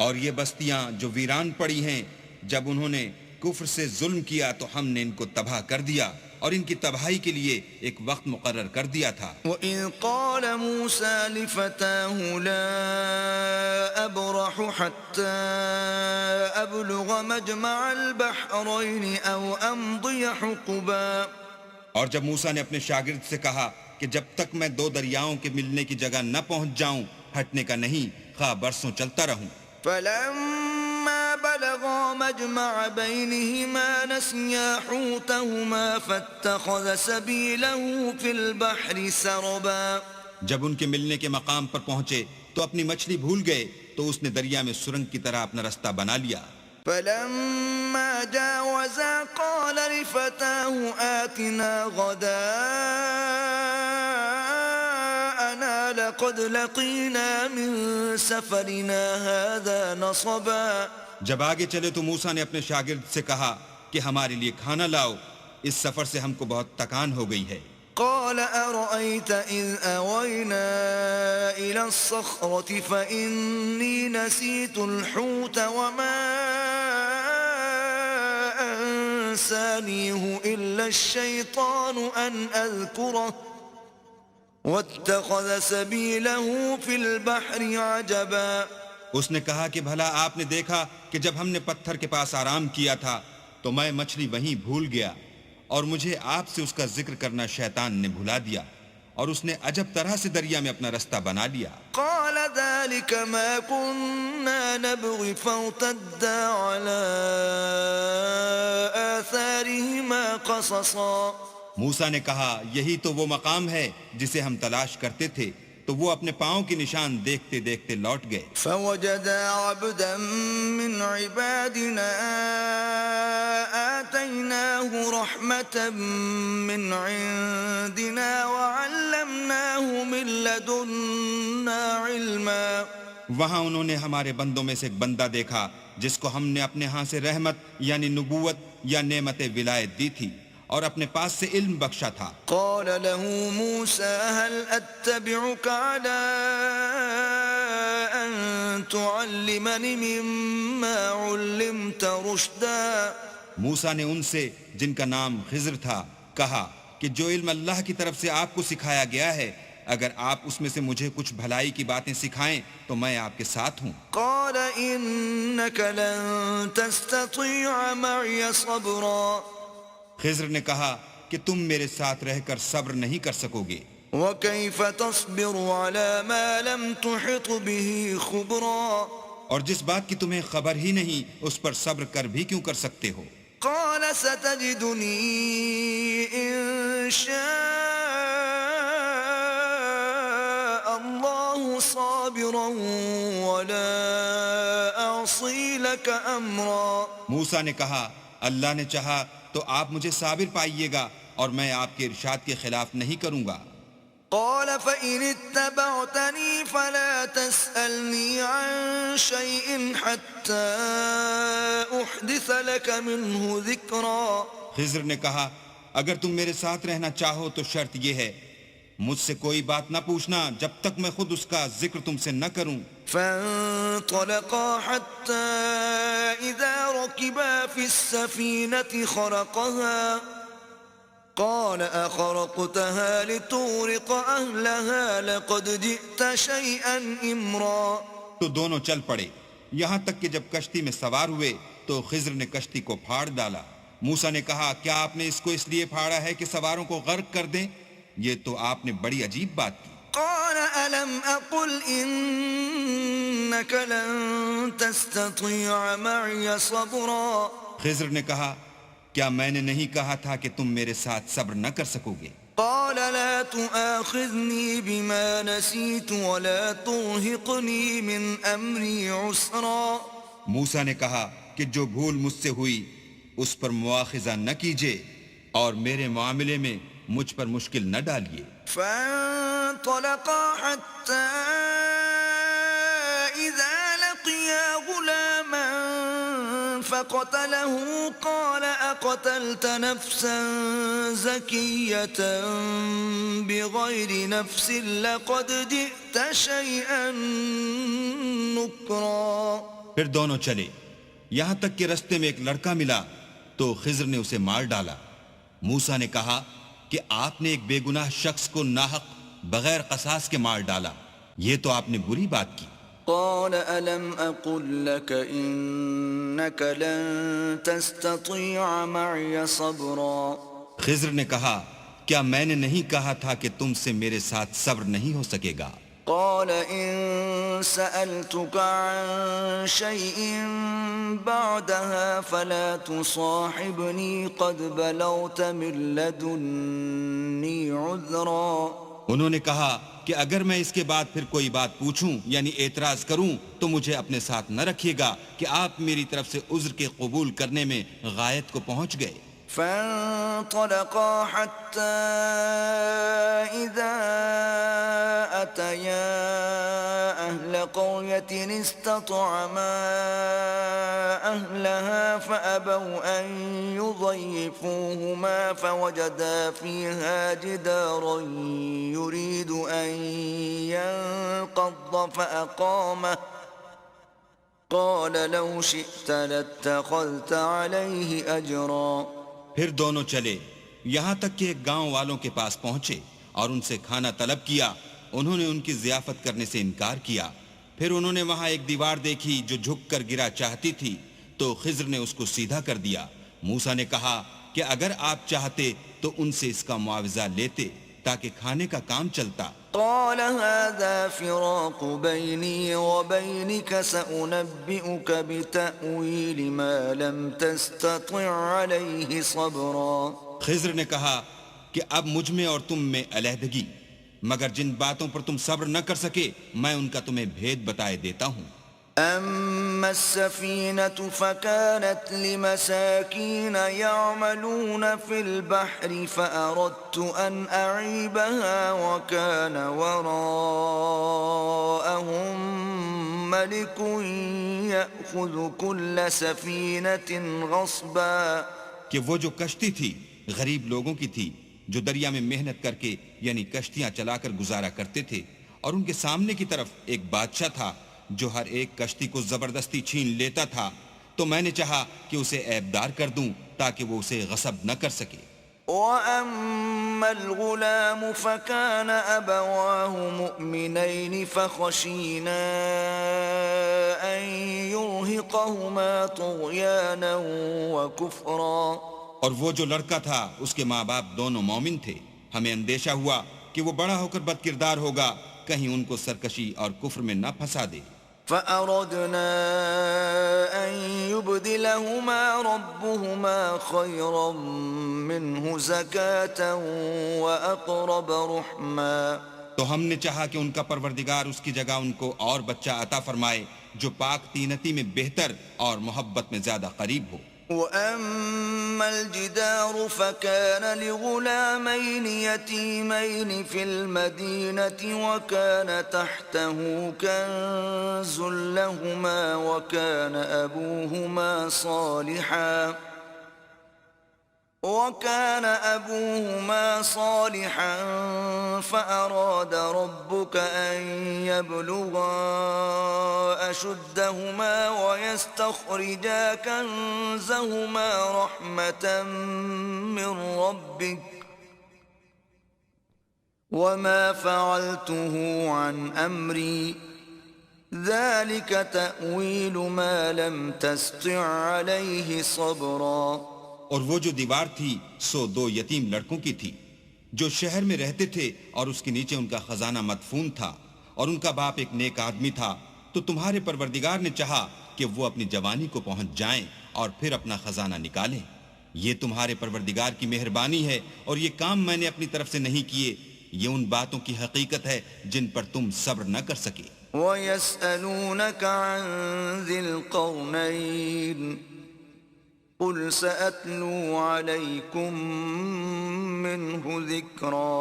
اور یہ بستیاں جو ویران پڑی ہیں، جب انہوں نے کفر سے ظلم کیا تو ہم نے ان کو تباہ کر دیا اور ان کی تباہی کے لیے ایک وقت مقرر کر دیا تھا. وَإِذْ قَالَ مُوسَىٰ لِفَتَاهُ لَا أَبْرَحُ حَتَّىٰ أَبْلُغَ مَجْمَعَ الْبَحْرَيْنِ أَوْ أَمْضِيَ حُقُبًا. اور جب موسیٰ نے اپنے شاگرد سے کہا کہ جب تک میں دو دریاؤں کے ملنے کی جگہ نہ پہنچ جاؤں ہٹنے کا نہیں، خواہ برسوں چلتا رہوں. فَلَمَّا بَلَغَا مَجْمَعَ بَيْنِهِمَا نَسِيَا حُوتَهُمَا فَاتَّخَذَ سَبِيلَهُ فِي الْبَحْرِ سَرَبًا. جب ان کے ملنے کے مقام پر پہنچے تو اپنی مچھلی بھول گئے تو اس نے دریا میں سرنگ کی طرح اپنا رستہ بنا لیا. فَلَمَّا جَاوَزَا قَالَ لِفَتَاهُ آتِنَا غَدَاءَنَا لَقَدْ لَقِينَا مِن سَفَرِنَا هَذَا نَصَبًا. جب آگے چلے تو موسیٰ نے اپنے شاگرد سے کہا کہ ہمارے لیے کھانا لاؤ، اس سفر سے ہم کو بہت تکان ہو گئی ہے. قال أرأيت إذ أوينا إلى الصخرة فإني نسيت الحوت وما أنسانيه إلا الشيطان أن أذكره واتخذ سبيله في البحر عجبا. اس نے کہا کہ بھلا آپ نے دیکھا کہ جب ہم نے پتھر کے پاس آرام کیا تھا تو میں مچھلی وہیں بھول گیا اور مجھے آپ سے اس کا ذکر کرنا شیطان نے بھلا دیا اور اس نے عجب طرح سے دریا میں اپنا رستہ بنا لیا. قال ذلك ما كنا نبغي فارتدا على آثارهما قصصا. موسیٰ نے کہا یہی تو وہ مقام ہے جسے ہم تلاش کرتے تھے، تو وہ اپنے پاؤں کی نشان دیکھتے دیکھتے لوٹ گئے. فوجدا عبدا من عبادنا آتيناه رحمة من عندنا وعلمناه من لدنا علما. وہاں انہوں نے ہمارے بندوں میں سے ایک بندہ دیکھا جس کو ہم نے اپنے ہاں سے رحمت یعنی نبوت یا نعمت ولایت دی تھی اور اپنے پاس سے علم بخشا تھا. قال له موسى هل أتبعك على أن تعلمني مما علمت رشدا. موسیٰ نے ان سے جن کا نام خضر تھا کہا کہ جو علم اللہ کی طرف سے آپ کو سکھایا گیا ہے اگر آپ اس میں سے مجھے کچھ بھلائی کی باتیں سکھائیں تو میں آپ کے ساتھ ہوں. قال إنك لن تستطيع معي صبرا. خضر نے کہا کہ تم میرے ساتھ رہ کر صبر نہیں کر سکو گے. وكيف تصبر على ما لم تحط به خبرا. اور جس بات کی تمہیں خبر ہی نہیں اس پر صبر کر بھی کیوں کر سکتے ہو. قال ستجدني إن شاء الله صابرا ولا أعصي لك أمرا. موسیٰ نے کہا اللہ نے چاہا تو آپ مجھے صابر پائیے گا اور میں آپ کے ارشاد کے خلاف نہیں کروں گا. قال فإن اتبعتني فلا تسألني عن شيء حتى أحدث لك منه ذكرا. خضر نے کہا اگر تم میرے ساتھ رہنا چاہو تو شرط یہ ہے مجھ سے کوئی بات نہ پوچھنا جب تک میں خود اس کا ذکر تم سے نہ کروں. فانطلقا حتى إذا ركبا في السفينة خرقها قال أخرقتها لتغرق أهلها لقد جئت شيئا إمرا. تو دونوں چل پڑے یہاں تک کہ جب کشتی میں سوار ہوئے تو خضر نے کشتی کو پھاڑ ڈالا. موسیٰ نے کہا کیا آپ نے اس کو اس لیے پھاڑا ہے کہ سواروں کو غرق کر دیں؟ یہ تو آپ نے بڑی عجیب بات کی. قال ألم أقل إنك لن تستطيع معي صبرا. خضر نے کہا کیا میں نے نہیں کہا تھا کہ تم میرے ساتھ صبر نہ کر سکو گے؟ قال لا تؤاخذني بما نسيت ولا ترهقني من أمري عسرا. موسیٰ نے کہا کہ جو بھول مجھ سے ہوئی اس پر مواخذہ نہ کیجیے اور میرے معاملے میں مجھ پر مشکل نہ ڈالیے. فانطلقا حتى إذا لقيا غلاما فقتله قال أقتلت نفسا زكية بغير نفس لقد جئت شيئا نكرا. پھر دونوں چلے یہاں تک کہ رستے میں ایک لڑکا ملا تو خضر نے اسے مار ڈالا. موسیٰ نے کہا کہ آپ نے ایک بے گناہ شخص کو ناحق بغیر قصاص کے مار ڈالا، یہ تو آپ نے بری بات کی. قال ألم أقل لك إنك لن تستطيع معي صبرا. خضر نے کہا کیا میں نے نہیں کہا تھا کہ تم سے میرے ساتھ صبر نہیں ہو سکے گا؟ قال إن سألتك عن شيء بعدها فلا تصاحبني قد بلغت من لدني عذرا. انہوں نے کہا کہ اگر میں اس کے بعد پھر کوئی بات پوچھوں یعنی اعتراض کروں تو مجھے اپنے ساتھ نہ رکھیے گا کہ آپ میری طرف سے عذر کے قبول کرنے میں غایت کو پہنچ گئے. فانطلقا حتى إذا أتيا أهل قرية استطعما أهلها فأبوا أن يضيفوهما فوجدا فيها جدارا يريد أن ينقض فأقامه قال لو شئت لاتخذت عليه أجرا. پھر دونوں چلے یہاں تک کہ ایک گاؤں والوں کے پاس پہنچے اور ان سے کھانا طلب کیا. انہوں نے ان کی ضیافت کرنے سے انکار کیا. پھر انہوں نے وہاں ایک دیوار دیکھی جو جھک کر گرا چاہتی تھی تو خضر نے اس کو سیدھا کر دیا. موسیٰ نے کہا کہ اگر آپ چاہتے تو ان سے اس کا معاوضہ لیتے تاکہ کھانے کا کام چلتا. قال هذا فراق بيني وبينك سأنبئك بتأويل ما لم تستطع عليه صبرا. خضر نے کہا کہ اب مجھ میں اور تم میں علیحدگی، مگر جن باتوں پر تم صبر نہ کر سکے میں ان کا تمہیں بھید بتائے دیتا ہوں. أما السفينة فكانت لمساكين يعملون في البحر فأردت أن أعيبها وكان وراءهم ملك يأخذ كل سفينة غصبا. کہ وہ جو کشتی تھی غریب لوگوں کی تھی جو دریا میں محنت کر کے یعنی کشتیاں چلا کر گزارا کرتے تھے، اور ان کے سامنے کی طرف ایک بادشاہ تھا جو ہر ایک کشتی کو زبردستی چھین لیتا تھا. تو میں نے چاہا کہ اسے عیبدار کر دوں تاکہ وہ اسے غصب نہ کر سکے. وَأَمَّا الْغُلَامُ فَكَانَ أَبَوَاهُ مُؤْمِنَيْنِ فَخَشِينَا أَن يُرْهِقَهُمَا طُغْيَانًا وَكُفْرًا. اور وہ جو لڑکا تھا اس کے ماں باپ دونوں مومن تھے. ہمیں اندیشہ ہوا کہ وہ بڑا ہو کر بد کردار ہوگا، کہیں ان کو سرکشی اور کفر میں نہ پھنسا دے. فَأَرَدْنَا أَن يُبْدِلَهُمَا رَبُّهُمَا خَيْرًا مِّنْهُ زَكَاةً وَأَقْرَبَ رُحْمًا. تو ہم نے چاہا کہ ان کا پروردگار اس کی جگہ ان کو اور بچہ عطا فرمائے جو پاک تینتی میں بہتر اور محبت میں زیادہ قریب ہو. وَأَمَّا الْجِدَارُ فَكَانَ لِغُلَامَيْنِ يَتِيمَيْنِ فِي الْمَدِينَةِ وَكَانَ تَحْتَهُ كَنزٌ لَهُمَا وَكَانَ أَبُوهُمَا صَالِحًا فَأَرَادَ رَبُّكَ أَن يَبْلُغَا أَشُدَّهُمَا وَيَسْتَخْرِجَا كَنزَهُمَا رَحْمَةً مِّن رَّبِّكَ وَمَا فَعَلْتُهُ عَنْ أَمْرِي ذَلِكَ تَأْوِيلُ مَا لَمْ تَسْطِع عَلَيْهِ صَبْرًا. اور وہ جو دیوار تھی سو دو یتیم لڑکوں کی تھی جو شہر میں رہتے تھے اور اس کے نیچے ان کا خزانہ مدفون تھا، اور ان کا باپ ایک نیک آدمی تھا. تو تمہارے پروردگار نے چاہا کہ وہ اپنی جوانی کو پہنچ جائیں اور پھر اپنا خزانہ نکالیں. یہ تمہارے پروردگار کی مہربانی ہے اور یہ کام میں نے اپنی طرف سے نہیں کیے، یہ ان باتوں کی حقیقت ہے جن پر تم صبر نہ کر سکے۔ وَيَسْأَلُونَكَ عَنْ ذِي الْقَرْنَيْنِ قُلْ سَأَتْلُو عَلَيْكُمْ مِنْهُ ذِكْرًا۔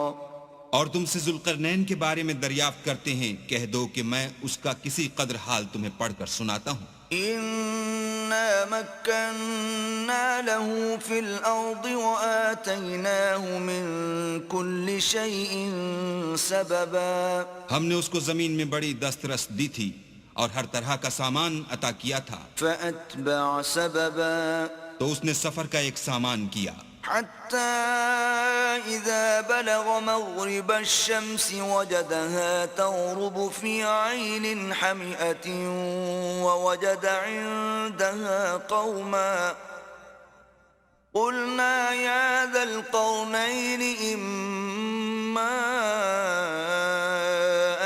اور تم سے ذوالقرنین کے بارے میں دریافت کرتے ہیں، کہہ دو کہ میں اس کا کسی قدر حال تمہیں پڑھ کر سناتا ہوں۔ إِنَّا مَكَّنَّا لَهُ فِي الْأَرْضِ وَآتَيْنَاهُ مِنْ كُلِّ شَيْءٍ سَبَبًا۔ ہم نے اس کو زمین میں بڑی دسترس دی تھی اور ہر طرح کا سامان عطا کیا تھا، فَأَتْبَعَ سَبَبًا تو اس نے سفر کا ایک سامان کیا، حَتَّى إِذَا بَلَغَ مَغْرِبَ الشَّمْسِ وَجَدَهَا تَغْرُبُ فِي عَيْنٍ حَمِئَةٍ وَوَجَدَ عِندَهَا قَوْمًا قُلْنَا يَا ذَا الْقَرْنَيْنِ إِمَّا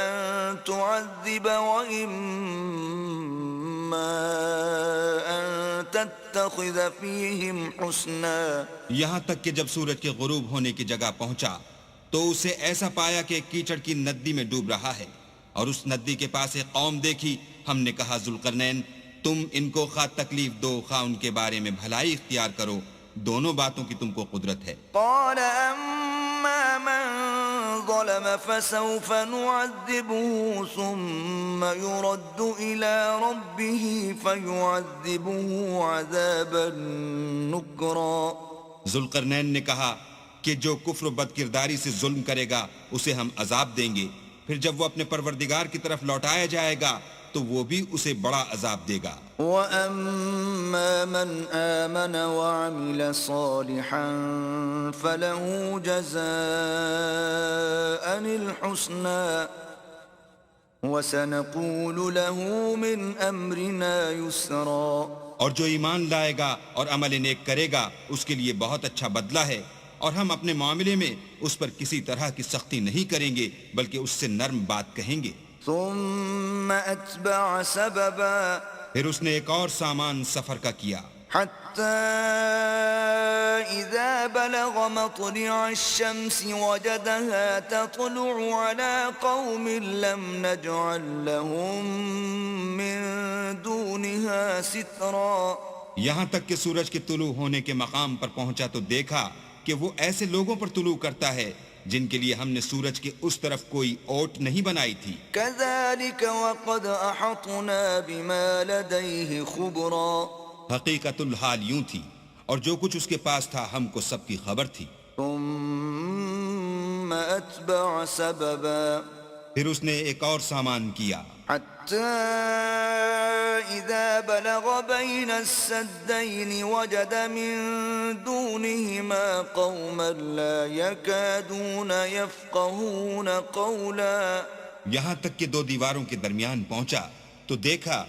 أَن تُعَذِّبَ وَإِمَّا أَن تَتَّخِذَ فِيهِمْ حُسْنًا۔ یہاں تک کہ جب سورج کے غروب ہونے کی جگہ پہنچا تو اسے ایسا پایا کہ کیچڑ کی ندی میں ڈوب رہا ہے، اور اس ندی کے پاس ایک قوم دیکھی۔ ہم نے کہا ذوالقرنین، تم ان کو خواہ تکلیف دو خواہ ان کے بارے میں بھلائی اختیار کرو، دونوں باتوں کی تم کو قدرت ہے۔ قال أما من ظلم فسوف نعذبه ثم يرد إلى ربه فيعذبه عذابا نكرا۔ ذوالقرنین نے کہا کہ جو کفر و بد کرداری سے ظلم کرے گا اسے ہم عذاب دیں گے، پھر جب وہ اپنے پروردگار کی طرف لوٹایا جائے گا تو وہ بھی اسے بڑا عذاب دے گا۔ وَأَمَّا مَنْ آمَنَ وَعَمِلَ صَالِحًا فَلَهُ جَزَاءً الْحُسْنَى وَسَنَقُولُ لَهُ مِنْ أَمْرِنَا يُسْرًا۔ اور جو ایمان لائے گا اور عمل نیک کرے گا اس کے لیے بہت اچھا بدلہ ہے، اور ہم اپنے معاملے میں اس پر کسی طرح کی سختی نہیں کریں گے بلکہ اس سے نرم بات کہیں گے۔ ثم أتبع سببا، پھر اس نے ایک اور سامان سفر کا کیا، حتى إذا بلغ مطلع الشمس وجدها تطلع على قوم لم نجعل لهم من دونها سترا۔ یہاں تک کہ سورج کے طلوع ہونے کے مقام پر پہنچا تو دیکھا کہ وہ ایسے لوگوں پر طلوع کرتا ہے جن کے لیے ہم نے سورج کے اس طرف کوئی اوٹ نہیں بنائی تھی۔ كذلك وقد أحطنا بما لديه خبرا۔ حقیقت الحال یوں تھی، اور جو کچھ اس کے پاس تھا ہم کو سب کی خبر تھی۔ ثم أتبع سببا، پھر اس نے ایک اور سامان کیا، حتى إذا بلغ بين السدين وجد من دونهما قوما لا يكادون يفقهون قولا۔ یہاں تک کہ دو دیواروں کے درمیان پہنچا تو دیکھا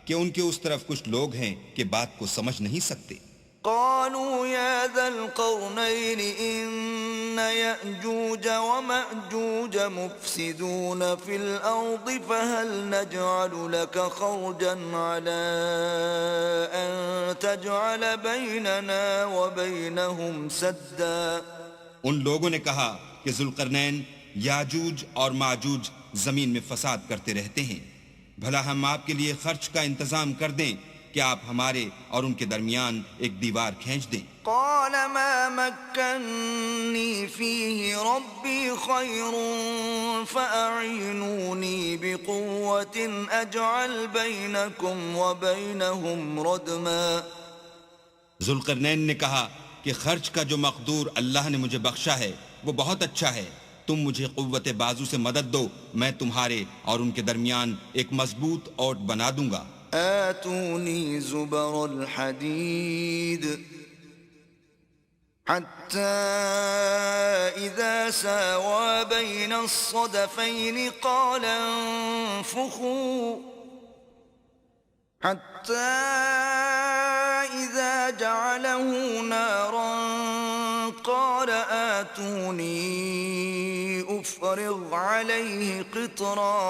کہ ان کے اس طرف کچھ لوگ ہیں کہ بات کو سمجھ نہیں سکتے۔ قالوا يا ذا القرنين إن يأجوج ومأجوج مفسدون في الأرض فهل نجعل لك خرجا على أن تجعل بيننا وبينهم سدا۔ ان لوگوں نے کہا کہ ذوالقرنین، یاجوج اور ماجوج زمین میں فساد کرتے رہتے ہیں، بھلا ہم آپ کے لیے خرچ کا انتظام کر دیں کہ آپ ہمارے اور ان کے درمیان ایک دیوار کھینچ دیں۔ قال ما مكنني فيه ربي خير فأعينوني بقوة أجعل بينكم وبينهم ردما۔ ذوالقرنین نے کہا کہ خرچ کا جو مقدور اللہ نے مجھے بخشا ہے وہ بہت اچھا ہے، تم مجھے قوت بازو سے مدد دو، میں تمہارے اور ان کے درمیان ایک مضبوط اوٹ بنا دوں گا۔ آتوني زبر الحديد حتى إذا ساوى بين الصدفين قال انفخوا حتى إذا جعله نارا قال آتوني أفرغ عليه قطرا۔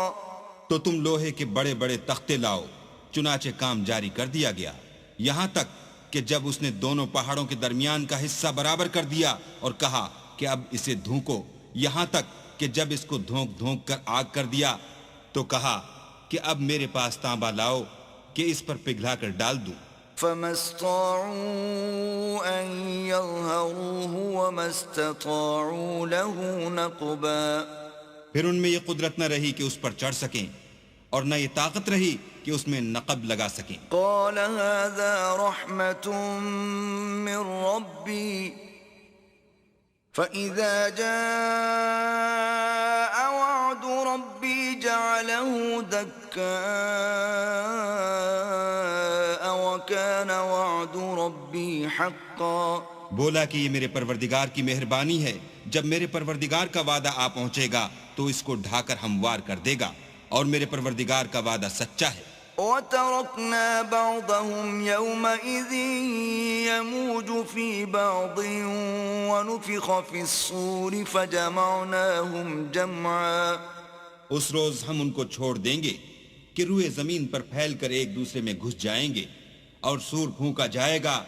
تو تم لوہے کے بڑے بڑے تختے لاؤ، چنانچہ کام جاری کر دیا گیا، یہاں تک کہ جب اس نے دونوں پہاڑوں کے درمیان کا حصہ برابر کر دیا اور کہا کہ اب اسے دھونکو، یہاں تک کہ جب اس کو دھونک دھونک کر آگ کر دیا تو کہا کہ اب میرے پاس تانبا لاؤ کہ اس پر پگھلا کر ڈال دوں۔ فما استطاعوا أن يظهروه وما استطاعوا له نقبا پھر ان میں یہ قدرت نہ رہی کہ اس پر چڑھ سکیں اور نہ یہ طاقت رہی کہ اس میں نقب لگا سکیں۔ قال هذا رحمة من ربي فإذا جاء وعد ربي جعله دكاء وكان وعد ربي حقا۔ بولا کہ یہ میرے پروردگار کی مہربانی ہے، جب میرے پروردگار کا وعدہ آ پہنچے گا تو اس کو ڈھا کر ہموار کر دے گا، اور میرے پروردگار کا وعدہ سچا ہے۔ وَتَرَكْنَا بَعْضَهُمْ يَوْمَئِذٍ يَمُوجُ فِي بَعْضٍ وَنُفِخَ فِي الصُّورِ فَجَمَعْنَاهُمْ جَمْعًا۔ اس روز ہم ان کو چھوڑ دیں گے کہ روئے زمین پر پھیل کر ایک دوسرے میں گھس جائیں گے، اور سور پھونکا جائے گا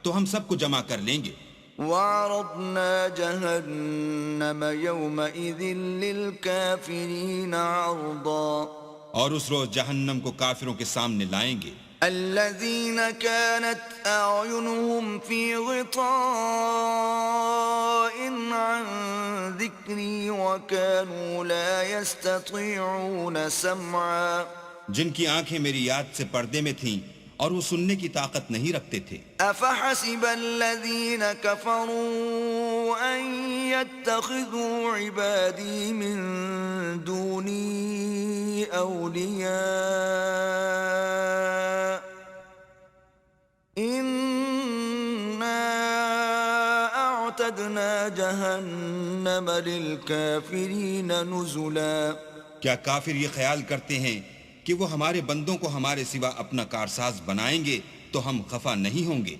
تو ہم سب کو جمع کر لیں گے۔ وَعَرَضْنَا جَهَنَّمَ يَوْمَئِذٍ لِلْكَافِرِينَ عَرْضًا۔ اور اس روز جہنم کو کافروں کے سامنے لائیں گے۔ الذين كانت أعينهم في غطاء عن ذكري وكانوا لا يستطيعون سمعا۔ جن کی آنکھیں میری یاد سے پردے میں تھیں اور وہ سننے کی طاقت نہیں رکھتے تھے۔ أفحسب الذين كفروا أن يتخذوا عبادي من دوني أولياء إنا أعتدنا جهنم للكافرين نزلا۔ کیا کافر یہ خیال کرتے ہیں کہ وہ ہمارے بندوں کو ہمارے سوا اپنا کارساز بنائیں گے تو ہم خفا نہیں ہوں گے؟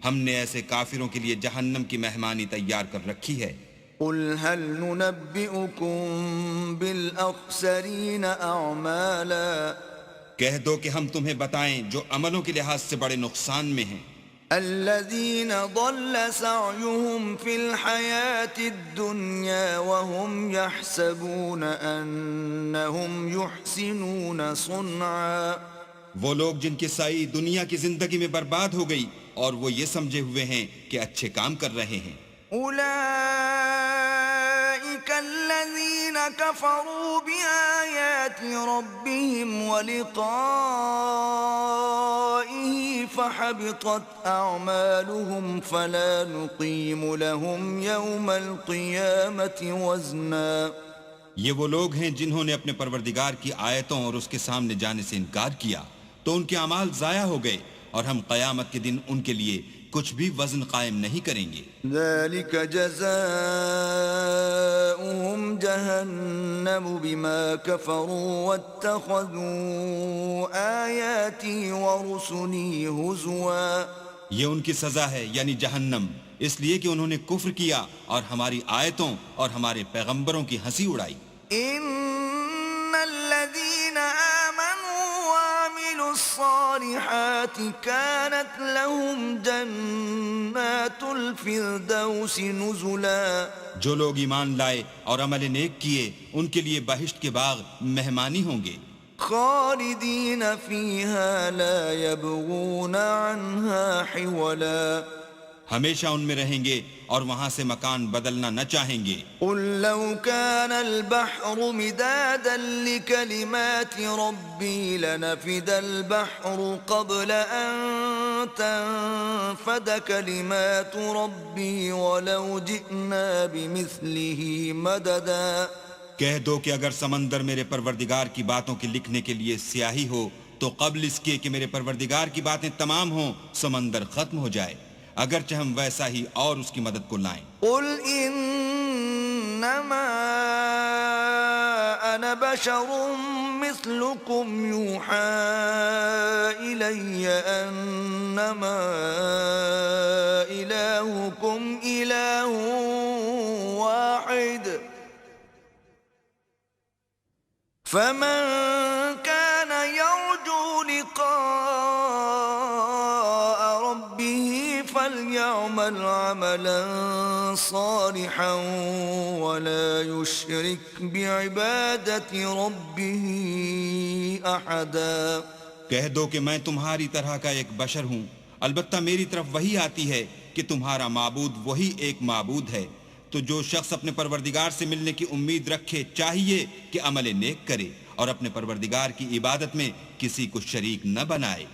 ہم نے ایسے کافروں کے لیے جہنم کی مہمانی تیار کر رکھی ہے۔ قل هل ننبئكم بالأخسرين أعمالا۔ کہہ دو کہ ہم تمہیں بتائیں جو عملوں کے لحاظ سے بڑے نقصان میں ہیں۔ الذين ضل سعيهم في الحياة الدنيا وهم يحسبون أنهم يحسنون صنعا۔ وہ لوگ جن کی سائی دنیا کی زندگی میں برباد ہو گئی اور وہ یہ سمجھے ہوئے ہیں کہ اچھے کام کر رہے ہیں۔ أولئك الذين كفروا بآيات ربهم ولقائه فحبطت أعمالهم فلا نقيم لهم يوم القيامة وزنا۔ یہ وہ لوگ ہیں جنہوں نے اپنے پروردگار کی آیتوں اور اس کے سامنے جانے سے انکار کیا تو ان کے اعمال ضائع ہو گئے، اور ہم قیامت کے دن ان کے لیے کچھ بھی وزن قائم نہیں کریں گے۔ ذلك جزاؤهم جهنم بما كفروا واتخذوا آياتي ورسلي هزوا۔ یہ ان کی سزا ہے یعنی جہنم، اس لیے کہ انہوں نے کفر کیا اور ہماری آیتوں اور ہمارے پیغمبروں کی ہنسی اڑائی۔ ان الذين آمنوا وعملوا الصالحات كانت لهم جنات الفردوس نزلا۔ جو لوگ ایمان لائے اور عمل نیک کیے ان کے لیے بہشت کے باغ مہمانی ہوں گے، خالدین فیہا لا یبغون عنہا حولا۔ ہمیشہ ان میں رہیں گے اور وہاں سے مکان بدلنا نہ چاہیں گے۔ قل لو كان البحر مدادا لكلمات ربي لنفد البحر قبل أن تنفد كلمات ربي ولو جئنا بمثله مددا۔ کہہ دو کہ اگر سمندر میرے پروردگار کی باتوں کے لکھنے کے لیے سیاہی ہو تو قبل اس کے کہ میرے پروردگار کی باتیں تمام ہوں سمندر ختم ہو جائے، اگرچہ ہم ویسا ہی اور اس کی مدد کو لائیں۔ قل انما انا بشر مثلكم يوحى الي انما الهكم اله واحد فمن كان يرجو لقاء ربه فليعمل عملا صالحا ولا يشرك بعبادة ربه أحدا. کہہ دو کہ میں تمہاری طرح کا ایک بشر ہوں، البتہ میری طرف وہی آتی ہے کہ تمہارا معبود وہی ایک معبود ہے. تو جو شخص اپنے پروردگار سے ملنے کی امید رکھے چاہیے کہ عمل نیک کرے اور اپنے پروردگار کی عبادت میں کسی کو شریک نہ بنائے.